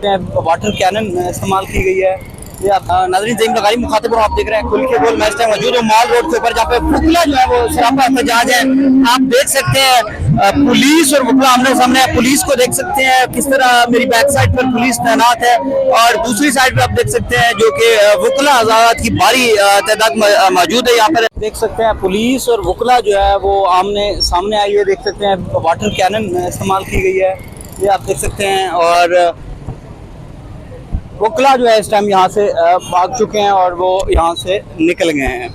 Water cannon इस्तेमाल की गई है। ये आप नाज़रीन ज़मीन लगाई मुखातिब आप देख रहे हैं खुल के बोल मैं इस टाइम मौजूद हूँ माल रोड के ऊपर जहाँ पे वुकला जो है वो सरापा एहतजाज है। आप देख सकते हैं पुलिस और वुकला आमने सामने है। पुलिस को देख सकते हैं किस तरह मेरी बैक साइड पर पुलिस तैनात है और दूसरी साइड पर आप देख सकते हैं जो कि वुकला आज़ाद की भारी तादाद मौजूद है। यहाँ पर देख सकते हैं पुलिस और वुकला जो है वो आमने सामने आई है। देख सकते हैं वाटर कैनन इस्तेमाल की गई है। ये आप देख सकते हैं और वुकला जो है इस टाइम यहाँ से भाग चुके हैं और वो यहाँ से निकल गए हैं।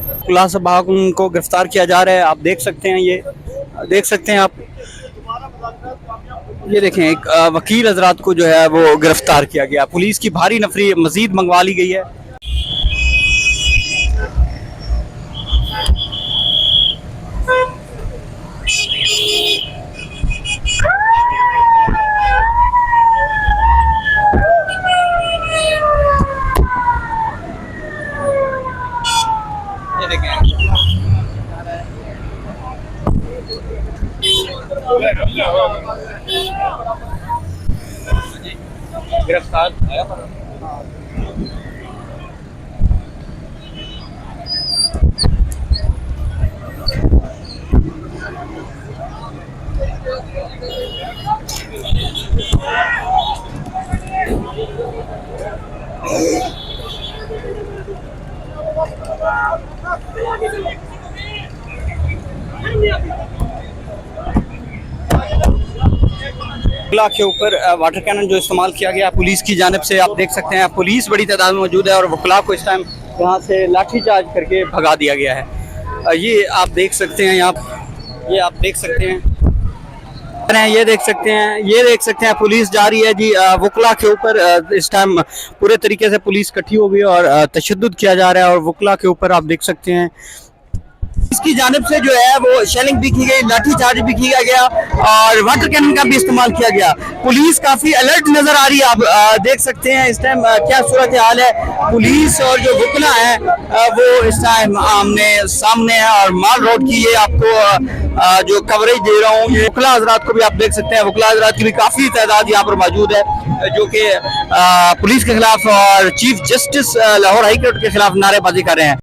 वुकला से भाग उनको गिरफ्तार किया जा रहा है। आप देख सकते हैं ये देख सकते हैं आप ये देखें एक वकील हजरात को जो है वो गिरफ्तार किया गया। पुलिस की भारी नफरी मजीद मंगवा ली गई है। ये देखें गिरफ्तार वुकला के ऊपर वाटर कैनन जो इस्तेमाल किया गया पुलिस की जानिब से आप देख सकते हैं पुलिस बड़ी तादाद में मौजूद है और वुकला को इस टाइम यहाँ से लाठीचार्ज करके भगा दिया गया है। ये आप देख सकते हैं ये आप देख सकते हैं ये देख सकते हैं पुलिस जा रही है जी वुकला के ऊपर। इस टाइम पूरे तरीके से पुलिस इकट्ठी हो गई और तशद्दुद किया जा रहा है और वुकला के ऊपर आप देख सकते हैं इसकी जानिब से जो है वो शेलिंग भी की गई, लाठीचार्ज भी किया गया और वाटर कैनन का भी इस्तेमाल किया गया। पुलिस काफी अलर्ट नजर आ रही है। आप देख सकते हैं इस टाइम क्या सूरत हाल है। पुलिस और जो वुकला है वो इस टाइम आमने सामने है और माल रोड की ये आपको जो कवरेज दे रहा हूँ। वुकला हजरात को भी आप देख सकते हैं। वुकला हजरात की भी काफी तादाद यहाँ पर मौजूद है जो कि पुलिस के खिलाफ और chief justice Lahore high court के खिलाफ नारेबाजी कर रहे हैं।